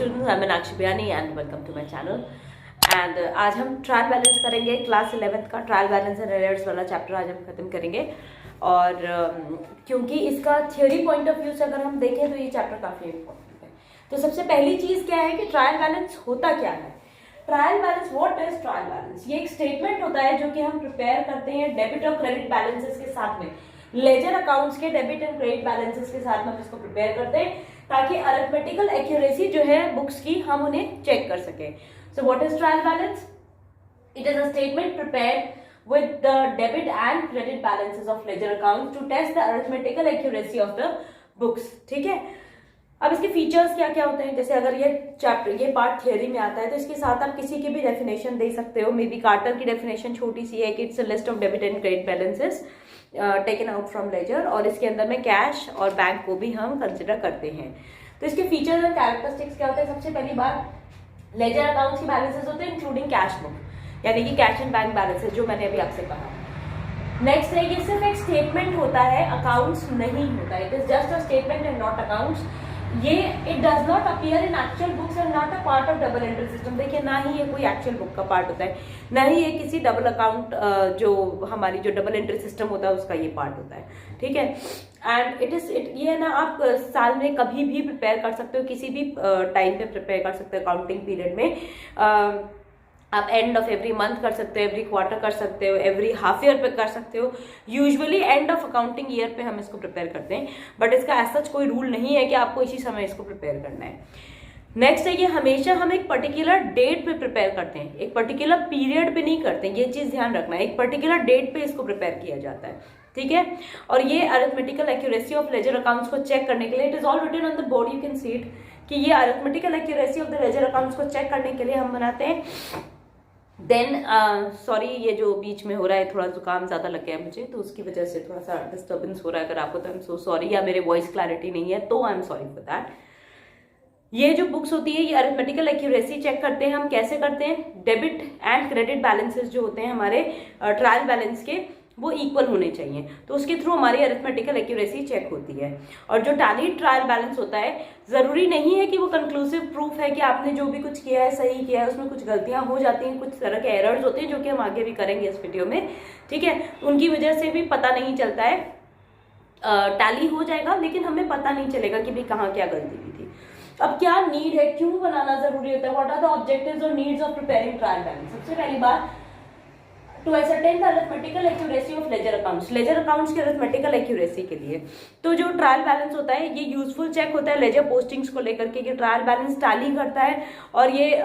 students, I'm Meenakshi Biyani and welcome to my channel. And आज हम trial balance करेंगे, class 11th का trial balance and errors वाला chapter आज हम खत्म करेंगे। और क्योंकि इसका थियोरी पॉइंट ऑफ व्यू से अगर हम देखें तो ये चैप्टर काफी इंपॉर्टेंट है। तो सबसे पहली चीज क्या है कि ट्रायल बैलेंस होता क्या है। Trial balance, what is trial balance? ये एक स्टेटमेंट होता है जो कि हम प्रिपेयर करते हैं डेबिट और क्रेडिट बैलेंसेस के साथ में, लेजर अकाउंट्स के डेबिट एंड क्रेडिट बैलेंसेस के साथ में हम इसको प्रिपेयर करते हैं ताकि अरिथमेटिकल एक्यूरेसी जो है बुक्स की हम उन्हें चेक कर सकें। So what is trial balance? It is a statement prepared with the debit and credit balances of ledger accounts to test the arithmetical accuracy of the books। ठीक है, अब इसके फीचर्स क्या क्या होते हैं। जैसे अगर ये पार्ट थियरी में आता है तो इसके साथ आप किसी की भी डेफिनेशन दे सकते हो। मे बी कार्टर की डेफिनेशन छोटी सी है कि it's a list of debit and credit balances taken out from ledger, और इसके अंदर में कैश और बैंक को भी हम कंसिडर करते हैं। तो इसके फीचर्स एंड कैरेक्टरिस्टिक्स क्या होते हैं? सबसे पहली बात, लेजर अकाउंट्स की बैलेंसेस होते हैं इंक्लूडिंग कैश बुक, यानी कि कैश एंड बैंक बैलेंसेस, जो मैंने अभी आपसे कहा। नेक्स्ट है, ये सिर्फ एक स्टेटमेंट होता है, अकाउंट्स नहीं होता। It is just a statement and not accounts. ये it does not appear in actual books and not a part of double entry system. देखिए, ना ही ये कोई एक्चुअल बुक का पार्ट होता है, ना ही ये किसी डबल अकाउंट जो हमारी जो डबल एंट्री सिस्टम होता है उसका ये पार्ट होता है। ठीक है, एंड ये है ना, आप साल में कभी भी प्रिपेयर कर सकते हो, किसी भी टाइम पे प्रिपेयर कर सकते हो। अकाउंटिंग पीरियड में आप एंड ऑफ एवरी मंथ कर सकते हो, एवरी क्वार्टर कर सकते हो, एवरी हाफ ईयर पे कर सकते हो। Usually end of accounting year पे हम इसको प्रिपेयर करते हैं, बट इसका ऐसा कोई रूल नहीं है कि आपको इसी समय इसको प्रिपेयर करना है। नेक्स्ट है कि हमेशा हम एक पर्टिकुलर डेट पे प्रिपेयर करते हैं, एक पर्टिकुलर पीरियड पे नहीं करते हैं। ये चीज ध्यान रखना है, एक पर्टिकुलर डेट पे इसको प्रिपेयर किया जाता है। ठीक है, और ये arithmetical accuracy of ledger accounts को चेक करने के लिए, it is all written on the board, you can see it, कि ये arithmetical accuracy of the ledger accounts को चेक करने के लिए हम बनाते हैं। देन सॉरी, ये जो बीच में हो रहा है, थोड़ा जुकाम ज्यादा लग गया है मुझे, तो उसकी वजह से थोड़ा सा डिस्टर्बेंस हो रहा है। अगर आपको तो आई एम सो सॉरी, या मेरे वॉइस क्लैरिटी नहीं है तो I am sorry for that. ये जो बुक्स होती है ये अरिथमेटिकल एक्यूरेसी चेक करते हैं। हम कैसे करते हैं? डेबिट एंड क्रेडिट बैलेंसेस जो होते हैं हमारे ट्रायल बैलेंस के, वो इक्वल होने चाहिए, तो उसके थ्रू हमारी अरिथमेटिकल एक्यूरेसी चेक होती है। और जो टैली ट्रायल बैलेंस होता है, जरूरी नहीं है कि वो कंक्लूसिव प्रूफ है कि आपने जो भी कुछ किया है सही किया है, उसमें कुछ गलतियां हो जाती हैं, कुछ तरह के एरर्स होते हैं जो कि हम आगे भी करेंगे इस वीडियो में। ठीक है, उनकी वजह से भी पता नहीं चलता है, टैली हो जाएगा लेकिन हमें पता नहीं चलेगा कि भाई कहाँ क्या गलती हुई थी। अब क्या नीड है, क्यों बनाना जरूरी होता है? व्हाट आर द ऑब्जेक्टिव्स और needs of preparing trial balance? सबसे पहली बात, to ascertain the arithmetical accuracy of ledger accounts, ledger accounts की अरिथमेटिकल एक्यूरेसी के लिए। तो जो ट्रायल बैलेंस होता है ये यूजफुल चेक होता है लेजर पोस्टिंग्स को लेकर के, कि ट्रायल बैलेंस टैली करता है और ये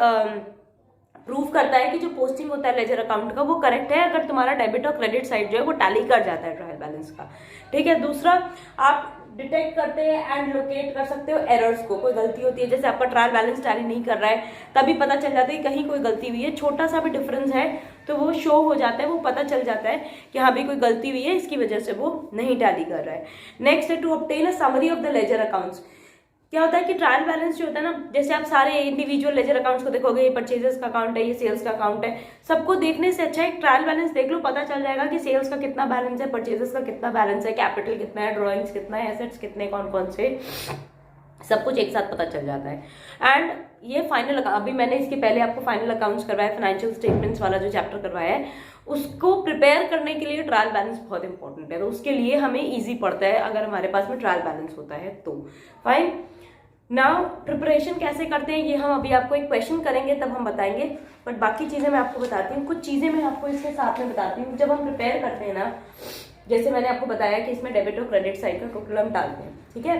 प्रूफ करता है कि जो पोस्टिंग होता है लेजर अकाउंट का वो करेक्ट है, अगर तुम्हारा डेबिट और क्रेडिट साइड जो है वो टैली कर जाता है ट्रायल बैलेंस का। ठीक है, दूसरा, आप डिटेक्ट करते हैं एंड लोकेट कर सकते हो एरर्स को। कोई गलती होती है, जैसे आपका ट्रायल बैलेंस टैली नहीं कर रहा है, तभी पता चल जाता है कि कहीं कोई गलती हुई है, छोटा सा भी डिफरेंस है तो वो शो हो जाता है, वो पता चल जाता है कि हाँ भी कोई गलती हुई है, इसकी वजह से वो नहीं टैली कर रहा है। नेक्स्ट है, to obtain a summary of the ledger accounts. क्या होता है कि ट्रायल बैलेंस जो होता है ना, जैसे आप सारे इंडिविजुअल लेजर अकाउंट्स को देखोगे, ये परचेजेस का अकाउंट है, ये सेल्स का अकाउंट है, सबको देखने से अच्छा एक ट्रायल बैलेंस देख लो, पता चल जाएगा कि सेल्स का कितना बैलेंस है, परचेजेस का कितना बैलेंस है, कैपिटल कितना है, ड्रॉइंग्स कितना है, एसेट्स कितने, कौन कौन से, सब कुछ एक साथ पता चल जाता है। एंड ये फाइनल, अभी मैंने इसके पहले आपको फाइनल अकाउंट्स करवाया, फाइनेंशियल स्टेटमेंट्स वाला जो चैप्टर करवाया है, उसको प्रिपेयर करने के लिए ट्रायल बैलेंस बहुत इंपॉर्टेंट है, तो उसके लिए हमें इजी पड़ता है अगर हमारे पास में ट्रायल बैलेंस होता है तो। फाइन, नाउ प्रिपरेशन कैसे करते हैं ये हम अभी आपको एक क्वेश्चन करेंगे तब हम बताएंगे, बट बाकी चीजें मैं आपको बताती हूँ। कुछ चीजें मैं आपको इसके साथ में बताती हूँ। जब हम प्रिपेयर करते हैं ना, जैसे मैंने आपको बताया कि इसमें डेबिट और क्रेडिट साइड का कॉलम डालते हैं। ठीक है,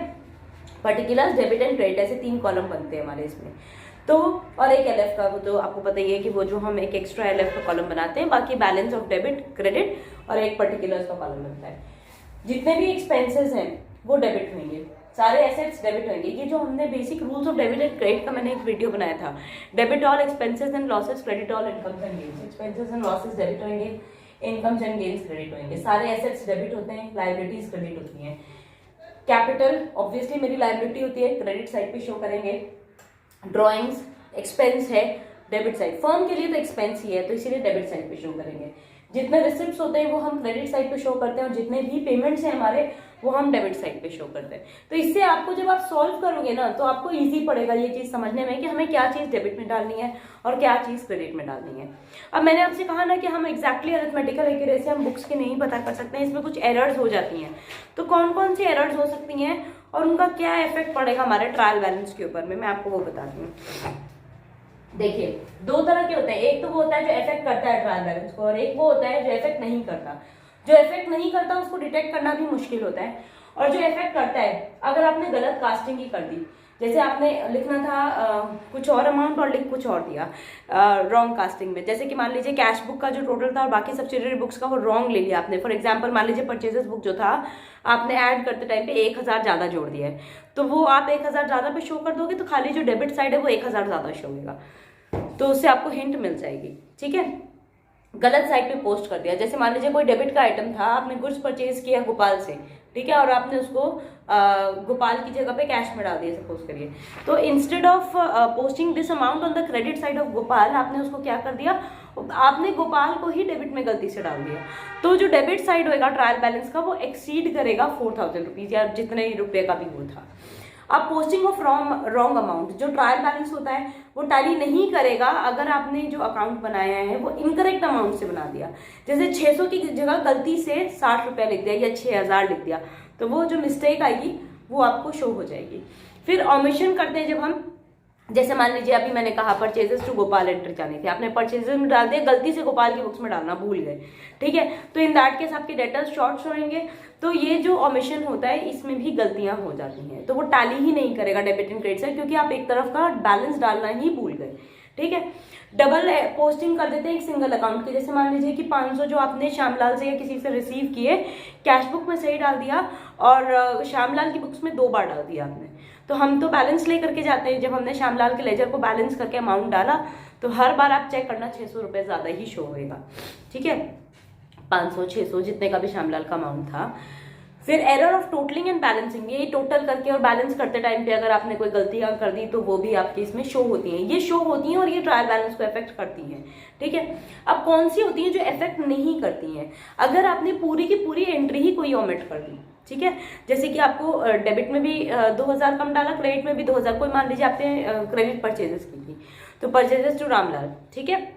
पर्टिकुलर्स, डेबिट एंड क्रेडिट, ऐसे 3 कॉलम बनते हैं हमारे इसमें। तो और एक एलएफ का, वो तो आपको पता ही है कि वो जो हम एक एक्स्ट्रा एलएफ का कॉलम बनाते हैं, बाकी बैलेंस ऑफ डेबिट, क्रेडिट और एक पर्टिकुलर्स का कॉलम बनता है। जितने भी एक्सपेंसेस हैं वो डेबिट होंगे, सारे एसेट्स डेबिट होंगे। ये जो हमने basic rules of debit and credit का मैंने एक वीडियो बनाया था, debit all expenses and losses, credit all incomes and gains. Expenses and losses debit होंगे, इनकम्स एंड गेन्स क्रेडिट होंगे। सारे एसेट्स डेबिट होते हैं, लायबिलिटीज क्रेडिट होती हैं। कैपिटल ऑब्वियसली मेरी लायबिलिटी होती है, क्रेडिट साइड पे शो करेंगे। ड्रॉइंग्स एक्सपेंस है, डेबिट साइड, फर्म के लिए तो एक्सपेंस ही है तो इसीलिए डेबिट साइड पे शो करेंगे। जितने रिसिप्ट्स होते हैं वो हम क्रेडिट साइड पे शो करते हैं और जितने भी पेमेंट्स हैं हमारे वो हम डेबिट साइड पे शो करते हैं। तो इससे आपको जब आप सॉल्व करोगे ना तो आपको इजी पड़ेगा ये चीज समझने में कि हमें क्या चीज डेबिट में डालनी है और क्या चीज क्रेडिट में डालनी है। अब मैंने आपसे कहा ना कि हम एग्जैक्टली अरिथमेटिकल एक्यूरेसी हम बुक्स के नहीं पता कर सकते हैं, इसमें कुछ एरर्स हो जाती हैं। तो कौन कौन सी एरर्स हो सकती हैं और उनका क्या इफेक्ट पड़ेगा हमारे ट्रायल बैलेंस के ऊपर में, मैं आपको वो बताती हूँ। देखिए, दो तरह के होते हैं, एक तो वो होता है जो इफेक्ट करता है ट्रायल बैलेंस को और एक वो होता है जो इफेक्ट नहीं करता। जो इफेक्ट नहीं करता उसको डिटेक्ट करना भी मुश्किल होता है, और जो इफेक्ट करता है, अगर आपने गलत कास्टिंग ही कर दी, जैसे आपने लिखना था कुछ और अमाउंट और लिख कुछ और दिया रॉन्ग कास्टिंग में, जैसे कि मान लीजिए कैश बुक का जो टोटल था और बाकी सब्सिडियरी बुक्स का वो रॉन्ग ले लिया आपने। फॉर एग्जांपल मान लीजिए परचेजेस बुक जो था आपने ऐड करते टाइम पे 1000 ज्यादा जोड़ दिया है, तो वो आप 1000 ज्यादा पे शो कर दोगे तो खाली जो डेबिट साइड है वो 1000 ज्यादा शो होगा, तो उससे आपको हिंट मिल जाएगी। ठीक है, गलत साइड पे पोस्ट कर दिया, जैसे मान लीजिए कोई डेबिट का आइटम था, आपने गुड्स परचेज किया गोपाल से, ठीक है, और आपने उसको गोपाल की जगह पे कैश में डाल दिया सपोज करिए, तो instead of posting this amount on the credit side of Gopal, आपने उसको क्या कर दिया, आपने गोपाल को ही डेबिट में गलती से डाल दिया। तो जो डेबिट साइड होगा ट्रायल बैलेंस का वो एक्सीड करेगा 4000 रुपीज या जितने रुपए का भी वो था। अब पोस्टिंग ऑफ रॉन्ग अमाउंट, जो ट्रायल बैलेंस होता है वो टैली नहीं करेगा अगर आपने जो अकाउंट बनाया है वो इनकरेक्ट अमाउंट से बना दिया, जैसे 600 की जगह गलती से 60 रुपया लिख दिया या 6000 लिख दिया, तो वो जो मिस्टेक आएगी वो आपको शो हो जाएगी। फिर ऑमिशन करते हैं जब हम, जैसे मान लीजिए अभी मैंने कहा परचेजेस टू गोपाल एंट्री जानी थी, आपने परचेजेस में डाल दिया, गलती से गोपाल की बुक्स में डालना भूल गए, ठीक है, तो इन दैट केस आपके डेटर्स शॉर्ट होंगे। तो ये जो ऑमिशन होता है इसमें भी गलतियां हो जाती हैं, तो वो टैली ही नहीं करेगा डेबिट एंड क्रेडिट से, क्योंकि आप एक तरफ का बैलेंस डालना ही भूल गए। ठीक है, डबल पोस्टिंग कर देते हैं एक सिंगल अकाउंट की, जैसे मान लीजिए कि 500 जो आपने श्यामलाल से या किसी से रिसीव किए, कैश बुक में सही डाल दिया और श्यामलाल की बुक्स में 2 बार डाल दिया आपने, तो हम तो बैलेंस लेकर के जाते हैं, जब हमने श्यामलाल के लेजर को बैलेंस करके अमाउंट डाला तो हर बार आप चेक करना 600 रुपये ज्यादा ही शो होगा। ठीक है, 500 600 जितने का भी श्यामलाल का अमाउंट था। फिर error of totalling and balancing, ये टोटल करके और बैलेंस करते टाइम पे अगर आपने कोई गलतियां कर दी तो वो भी आपके इसमें शो होती हैं, ये शो होती हैं और ये ट्रायल बैलेंस को इफेक्ट करती हैं। ठीक है, अब कौन सी होती हैं जो इफेक्ट नहीं करती हैं, अगर आपने पूरी की पूरी एंट्री ही कोई ओमिट कर दी। ठीक है, जैसे कि आपको डेबिट में भी 2000 कम डाला, क्रेडिट में भी 2000, कोई मान लीजिए आपने क्रेडिट परचेजेस की थी, तो परचेजेस टू रामलाल, ठीक है,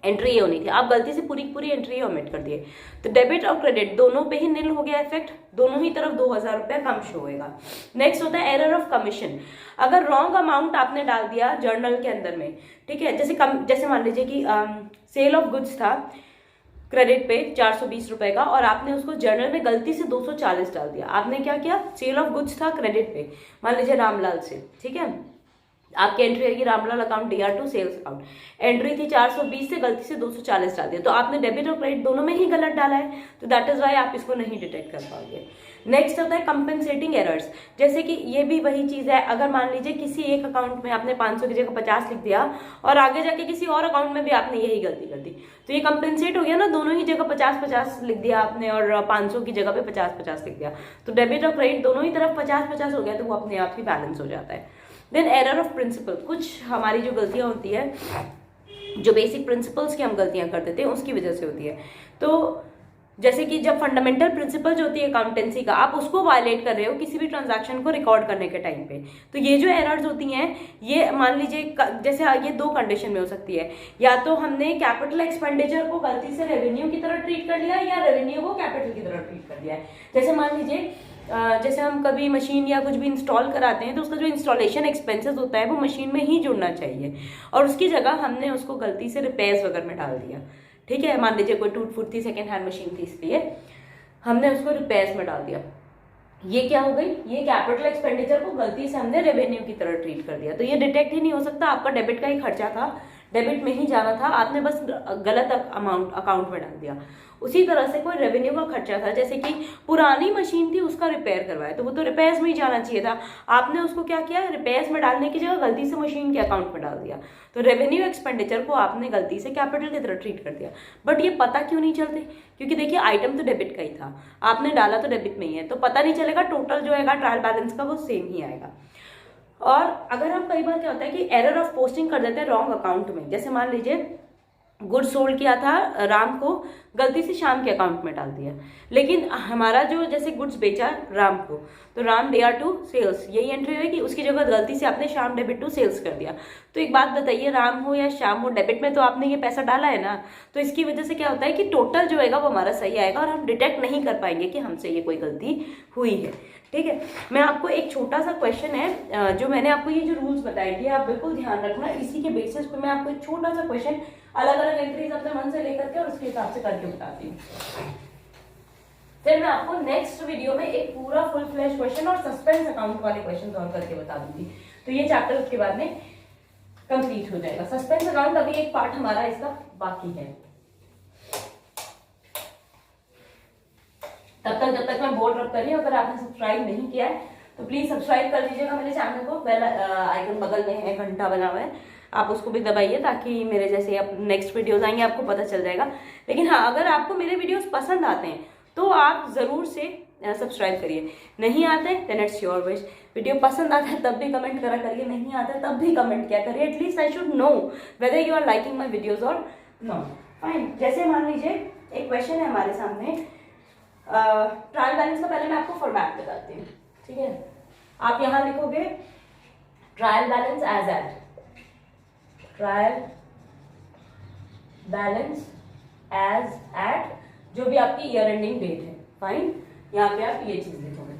एंट्री ये होनी थी, आप गलती से पूरी पूरी एंट्री ओमिट कर दिए, तो डेबिट और क्रेडिट दोनों पे ही निल हो गया इफेक्ट, दोनों ही तरफ 2000 रुपया कम शो होगा। नेक्स्ट होता है एरर ऑफ कमीशन, अगर रॉन्ग अमाउंट आपने डाल दिया जर्नल के अंदर में, ठीक है, जैसे मान लीजिए कि सेल ऑफ गुड्स था क्रेडिट पे 420 रुपए का और आपने उसको जर्नल में गलती से 240 डाल दिया। आपने क्या किया, सेल ऑफ गुड्स था क्रेडिट पे मान लीजिए रामलाल से, ठीक है, आपकी एंट्री आएगी Ramlal account DR2 sales account, entry थी 420 से गलती से 240 डाल दिया, तो आपने डेबिट और क्रेडिट दोनों में ही गलत डाला है, तो दैट इज वाई आप इसको नहीं डिटेक्ट कर पाओगे। नेक्स्ट होता है कंपेंसेटिंग एरर्स, जैसे कि ये भी वही चीज है, अगर मान लीजिए किसी एक अकाउंट में आपने 500 की जगह 50 लिख दिया और आगे जाके किसी और अकाउंट में भी आपने यही गलती कर दी, तो ये कंपेंसेट हो गया ना, दोनों ही जगह 50-50 लिख दिया आपने और 500 की जगह पे 50-50 लिख दिया, तो डेबिट और क्रेडिट दोनों ही तरफ 50-50 हो गया, तो वो अपने आप ही बैलेंस हो जाता है। देन एरर ऑफ प्रिंसिपल, कुछ हमारी जो गलतियां होती है, जो बेसिक प्रिंसिपल्स की हम गलतियां कर देते हैं उसकी वजह से होती है, तो जैसे कि जब फंडामेंटल प्रिंसिपल जो होती है अकाउंटेंसी का, आप उसको वायलेट कर रहे हो किसी भी ट्रांजैक्शन को रिकॉर्ड करने के टाइम पे, तो ये जो एरर्स होती हैं, ये मान लीजिए जैसे ये 2 कंडीशन में हो सकती है, या तो हमने कैपिटल एक्सपेंडिचर को गलती से रेवेन्यू की तरह ट्रीट कर लिया या रेवेन्यू को कैपिटल की तरह ट्रीट कर दिया है। जैसे मान लीजिए जैसे हम कभी मशीन या कुछ भी इंस्टॉल कराते हैं तो उसका जो इंस्टॉलेशन एक्सपेंसेस होता है वो मशीन में ही जुड़ना चाहिए, और उसकी जगह हमने उसको गलती से रिपेयर्स वगैरह में डाल दिया। ठीक है, मान लीजिए कोई टूट फूट थी, सेकेंड हैंड मशीन थी, इसलिए हमने उसको रिपेयर्स में डाल दिया, ये क्या हो गई, ये कैपिटल एक्सपेंडिचर को गलती से हमने रेवेन्यू की तरह ट्रीट कर दिया, तो ये डिटेक्ट ही नहीं हो सकता, आपका डेबिट का ही खर्चा था, डेबिट में ही जाना था, आपने बस गलत अमाउंट अकाउंट में डाल दिया। उसी तरह से कोई रेवेन्यू का खर्चा था, जैसे कि पुरानी मशीन थी उसका रिपेयर करवाया, तो वो तो रिपेयर्स में ही जाना चाहिए था, आपने उसको क्या किया, रिपेयर्स में डालने की जगह गलती से मशीन के अकाउंट में डाल दिया, तो रेवेन्यू एक्सपेंडिचर को आपने गलती से कैपिटल की तरह ट्रीट कर दिया। बट ये पता क्यों नहीं चलते, क्योंकि देखिए आइटम तो डेबिट का ही था, आपने डाला तो डेबिट में ही है, तो पता नहीं चलेगा, टोटल जो आएगा ट्रायल बैलेंस का वो सेम ही आएगा। और अगर हम कई बार क्या होता है कि एरर ऑफ पोस्टिंग कर देते हैं रॉन्ग अकाउंट में, जैसे मान लीजिए गुड सोल्ड किया था राम को गलती से श्याम के अकाउंट में डाल दिया। लेकिन हमारा जो जैसे गुड्स बेचा राम को, तो राम डेयर टू सेल्स यही एंट्री होगी, उसकी जगह गलती से आपने श्याम डेबिट टू सेल्स कर दिया। तो एक बात बताइए, राम हो या श्याम हो, डेबिट में तो आपने ये पैसा डाला है ना, तो इसकी वजह से क्या होता है कि टोटल जो है वो हमारा सही आएगा और हम डिटेक्ट नहीं कर पाएंगे कि हमसे ये कोई गलती हुई है। ठीक है, मैं आपको एक छोटा सा क्वेश्चन है, जो मैंने आपको ये जो रूल्स बताए थे आप बिल्कुल ध्यान रखना, इसी के बेसिस पे मैं आपको एक छोटा सा क्वेश्चन अलग अलग एंट्रीज अपने मन से लेकर के और उसके हिसाब से करके बताती हूँ। फिर मैं आपको नेक्स्ट वीडियो में एक पूरा फुल फ्लैश क्वेश्चन और सस्पेंस अकाउंट वाले क्वेश्चन सॉल्व करके बता दूंगी। तो ये चैप्टर उसके बाद में कंप्लीट हो जाएगा। सस्पेंस अकाउंट अभी एक पार्ट हमारा इसका बाकी है। तब तक मैं बोर्ड रब कर रही हूँ, अगर आपने सब्सक्राइब नहीं किया है तो प्लीज सब्सक्राइब कर लीजिएगा मेरे चैनल को। बेल आइकन बगल में है, घंटा बना हुआ है, आप उसको भी दबाइए ताकि मेरे जैसे अब नेक्स्ट वीडियोस आएंगे आपको पता चल जाएगा। लेकिन हाँ, अगर आपको मेरे वीडियोस पसंद आते हैं तो आप जरूर से सब्सक्राइब करिए, नहीं आते then it's your wish. Video पसंद आता है तब भी कमेंट करा करिए, नहीं आता है तब भी कमेंट किया करिए, at least I should know whether you are liking my videos और नॉट। फाइन, जैसे मान लीजिए एक क्वेश्चन है हमारे सामने, ट्रायल बैलेंस का पहले मैं आपको फॉर्मेट बताती हूँ। ठीक है, आप यहां लिखोगे trial balance as at, trial balance as at जो भी आपकी ईयर एंडिंग डेट है। फाइन, यहां पे आप ये चीज लिखोगे।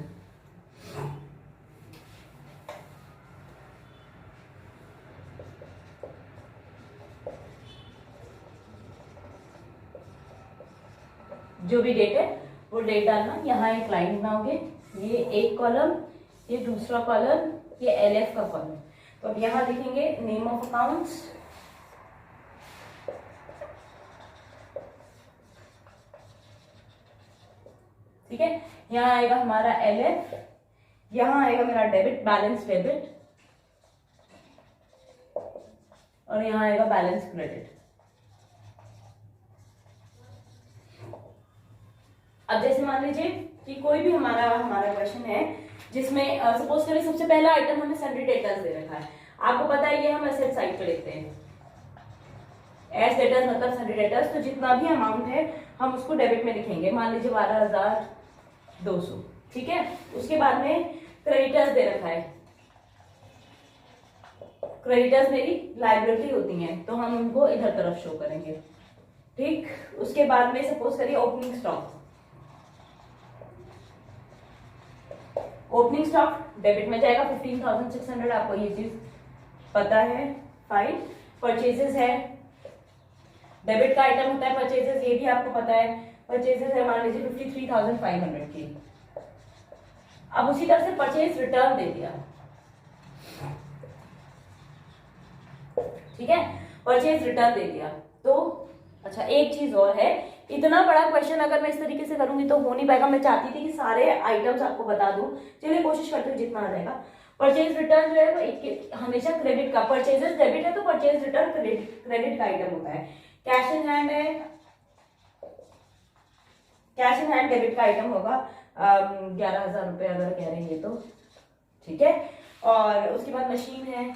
जो भी डेट है वो डेट डालना, यहाँ एक लाइन बनाओगे, ये एक कॉलम, ये दूसरा कॉलम, ये एलएफ का कॉलम। तो अब यहाँ लिखेंगे नेम ऑफ अकाउंट्स, ठीक है, यहाँ आएगा हमारा एलएफ, यहाँ आएगा मेरा डेबिट, बैलेंस डेबिट, और यहाँ आएगा बैलेंस क्रेडिट। अब जैसे मान लीजिए कि कोई भी हमारा क्वेश्चन है जिसमें सपोज करें सबसे पहला आइटम हमें सन्ड्री डेटर्स दे रखा है। आपको पता है ये हम एसेट साइड पे लिखते हैं, एस डेटर्स मतलब सन्ड्री डेटर्स, तो जितना भी अमाउंट है हम उसको डेबिट में लिखेंगे। मान लीजिए 12,200, ठीक है। उसके बाद में क्रेडिटर्स दे रखा है, क्रेडिटर्स मेरी लाइबिलिटी होती हैं तो हम उनको इधर तरफ शो करेंगे, ठीक। उसके बाद में सपोज करिए opening stock, opening stock debit में जाएगा 15,600, आपको ये चीज पता है। फाइन, परचेजेस है, डेबिट का आइटम होता है परचेजेस, ये भी आपको पता है। परचेजेस है मान लीजिए 53,500 की। अब उसी तरह से परचेज रिटर्न दे दिया, ठीक है, परचेज रिटर्न दे दिया। तो अच्छा एक चीज और है, इतना बड़ा क्वेश्चन अगर मैं इस तरीके से करूंगी तो हो नहीं पाएगा। मैं चाहती थी कि सारे आइटम्स आपको बता दूं, चलिए कोशिश करते हैं जितना आ जाएगा। परचेज रिटर्न जो है वो हमेशा क्रेडिट का, परचेजेस डेबिट है तो परचेज रिटर्न क्रेडिट का आइटम होता है। कैश इन हैंड है, कैश इन हैंड डेबिट का आइटम होगा, 11,000 रुपए अगर कह रहे हैं तो, ठीक है। और उसके बाद मशीन है,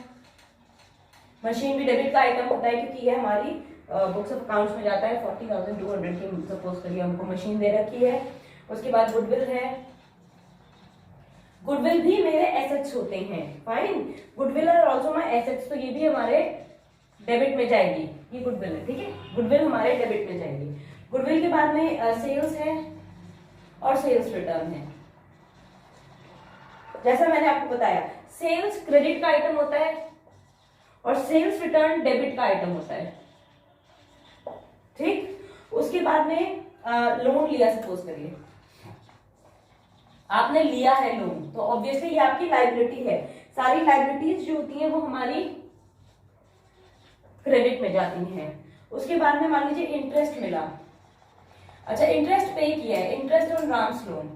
मशीन भी डेबिट का आइटम होता है क्योंकि ये हमारी बुक्स ऑफ अकाउंट्स में जाता है। 40,200 की सपोज करिए हमको मशीन दे रखी है। उसके बाद गुडविल है, गुडविल भी मेरे एसेट्स होते हैं। Fine, goodwill are also my assets, तो ये भी हमारे डेबिट में जाएगी, ये गुडविल है, ठीक है, गुडविल हमारे डेबिट में जाएगी। गुडविल के बाद में सेल्स है और सेल्स रिटर्न है। जैसा मैंने आपको बताया सेल्स क्रेडिट का आइटम होता है और सेल्स रिटर्न डेबिट का आइटम होता है, ठीक। उसके बाद में लोन लिया, सपोज करिए आपने लिया है लोन, तो ऑब्वियसली ये आपकी लाइबिलिटी है। सारी लाइबिलिटीज जो होती हैं वो हमारी क्रेडिट में जाती हैं। उसके बाद में मान लीजिए इंटरेस्ट मिला, अच्छा इंटरेस्ट पे किया है, इंटरेस्ट ऑन राम्स लोन,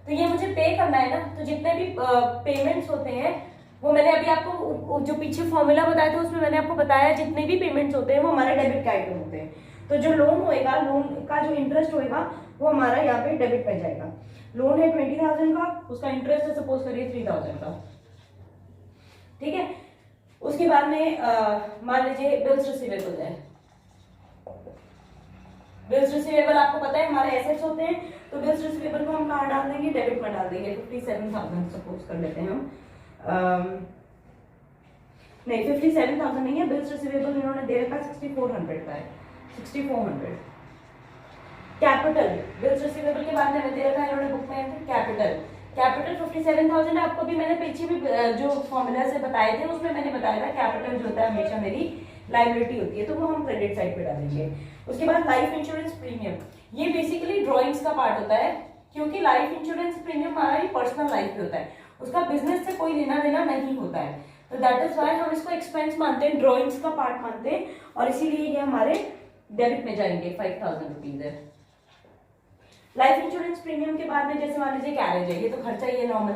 तो ये मुझे पे करना है ना। तो जितने भी पेमेंट्स होते हैं वो मैंने अभी आपको जो पीछे फॉर्मूला बताया था उसमें मैंने आपको बताया, जितने भी पेमेंट्स होते हैं वो हमारे डेबिट के आइटम होते हैं। तो जो लोन होएगा, लोन का जो इंटरेस्ट होएगा वो हमारा यहाँ पे डेबिट में जाएगा। लोन है 20,000 का, उसका इंटरेस्ट है सपोज करिए 3,000 का, ठीक है। उसके बाद में मान लीजिए बिल्स रिसीवेबल है, बिल्स रिसीवेबल आपको पता है हमारे एसेट्स होते हैं, तो बिल्स रिसीवेबल को हम कहाँ डाल देंगे, डेबिट में डाल देंगे। 57,000 सपोज कर लेते हैं हम, नहीं 57,000 नहीं है, बिल्स रिसीवेबल इन्होंने दे रखा 6400 का है, 6400। कैपिटल, बिल्स रिसीवेबल के बाद में दे रखा है इन्होंने बुक में कैपिटल, कैपिटल 57,000। आपको भी मैंने पीछे भी जो फॉर्मूला से बताए थे उसमें मैंने बताया था कैपिटल जो होता है हमेशा मेरी लायबिलिटी होती है, तो वो हम क्रेडिट साइड पे डालेंगे। उसके बाद लाइफ इंश्योरेंस प्रीमियम, ये बेसिकली ड्रॉइंग्स का पार्ट होता है, क्योंकि लाइफ इंश्योरेंस प्रीमियम हमारी पर्सनल लाइफ पे होता है, उसका बिजनेस से कोई लेना देना नहीं होता है, तो दैट इज वाई हम इसको एक्सपेंस मानते हैं, ड्रॉइंग्स का पार्ट मानते हैं, और इसीलिए ये हमारे डेबिट में जाएंगे। 5,000 रुपीज है। लाइफ इंश्योरेंस प्रीमियम के बाद में जैसे मान लीजिए कैरेज है, ये तो खर्चा ही है नॉर्मल,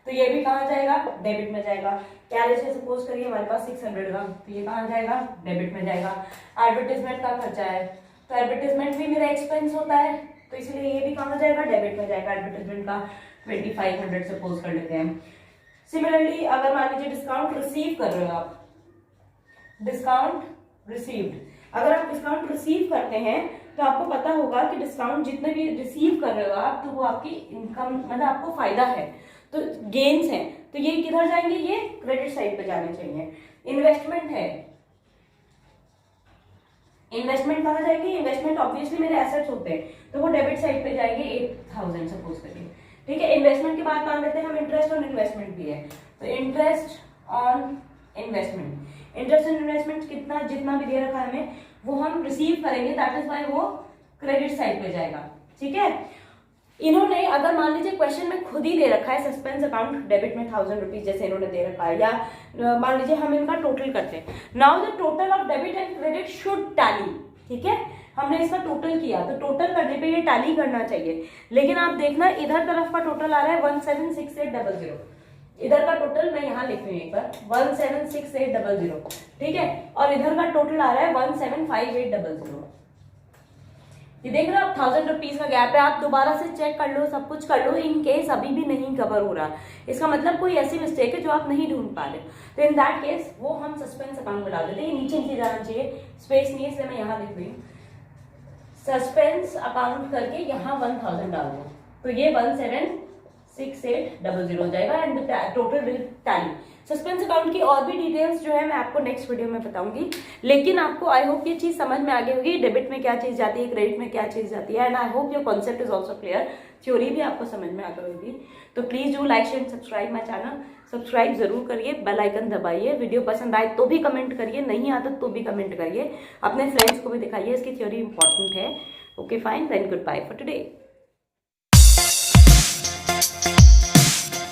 तो ये भी कहाँ जाएगा, डेबिट में जाएगा। कैरेज है सपोज करिए हमारे पास 600 का, तो ये कहाँ जाएगा, डेबिट में जाएगा। एडवर्टाइजमेंट का खर्चा है, तो एडवर्टाइजमेंट भी मेरा एक्सपेंस होता है, तो इसलिए ये भी कहाँ जाएगा, डेबिट में जाएगा। एडवर्टाइजमेंट का 2500 सपोज कर लेते हैं। सिमिलरली अगर मान लीजिए डिस्काउंट रिसीव कर रहे हो आप, डिस्काउंट रिसीव्ड, अगर आप डिस्काउंट रिसीव करते हैं तो आपको पता होगा कि डिस्काउंट जितने भी रिसीव कर रहे हो आप, तो वो आपकी इनकम मतलब आपको फायदा है, तो गेन्स हैं, तो ये किधर जाएंगे, ये क्रेडिट साइड पे जाने चाहिए। इन्वेस्टमेंट है, इन्वेस्टमेंट कहाँ जाएंगे, इन्वेस्टमेंट ऑब्वियसली मेरे एसेट्स होते हैं, तो वो डेबिट साइड पे जाएंगे 8,000 सपोज करिए, ठीक है। इन्वेस्टमेंट के बाद मान लेते हैं हम इंटरेस्ट ऑन इन्वेस्टमेंट भी है, तो interest on investment, interest on investment कितना जितना भी दे रखा है हमें वो हम रिसीव करेंगे, दैट इज वाई वो क्रेडिट साइड पे जाएगा, ठीक है। इन्होंने अगर मान लीजिए क्वेश्चन में खुद ही दे रखा है सस्पेंस अकाउंट डेबिट में 1000 रुपीज जैसे इन्होंने दे रखा है, या मान लीजिए हम इनका टोटल करते हैं, now the total of debit and credit should tally, ठीक है। हमने इसका टोटल किया तो टोटल करने पे ये टैली करना चाहिए, लेकिन आप देखना इधर तरफ का टोटल आ रहा है 176800, इधर का टोटल मैं यहाँ लिख रही हूँ एक बार 176800, ठीक है, और इधर का टोटल आ रहा है 175800। ये देख रहे हो आप 1000 रुपीज का गैप है, आप दोबारा से चेक कर लो, सब कुछ कर लो, इन केस अभी भी नहीं कवर हो रहा, इसका मतलब कोई ऐसी मिस्टेक है जो आप नहीं ढूंढ पा रहे, तो इन दैट केस वो हम सस्पेंस अकाउंट में डाल देते हैं। नीचे नीचे जाना चाहिए, स्पेस नहीं है इसलिए मैं यहाँ लिख रही हूँ, सस्पेंस अकाउंट करके यहाँ 1000 डाल दो, तो ये 176800 हो जाएगा and total will tally. Suspense account की और भी डिटेल्स जो है मैं आपको नेक्स्ट वीडियो में बताऊंगी, लेकिन आपको आई होप ये चीज समझ में आ गई होगी, डेबिट में क्या चीज जाती है, क्रेडिट में क्या चीज जाती है, and I hope your concept is also clear, theory भी आपको समझ में आ गई होगी। तो please do like share subscribe my channel, subscribe जरूर करिए, बेल आइकन दबाइए, वीडियो पसंद आए तो भी कमेंट करिए, नहीं आता तो भी कमेंट करिए, अपने फ्रेंड्स को भी दिखाइए, इसकी थ्योरी इंपॉर्टेंट है। Okay fine, then goodbye for today.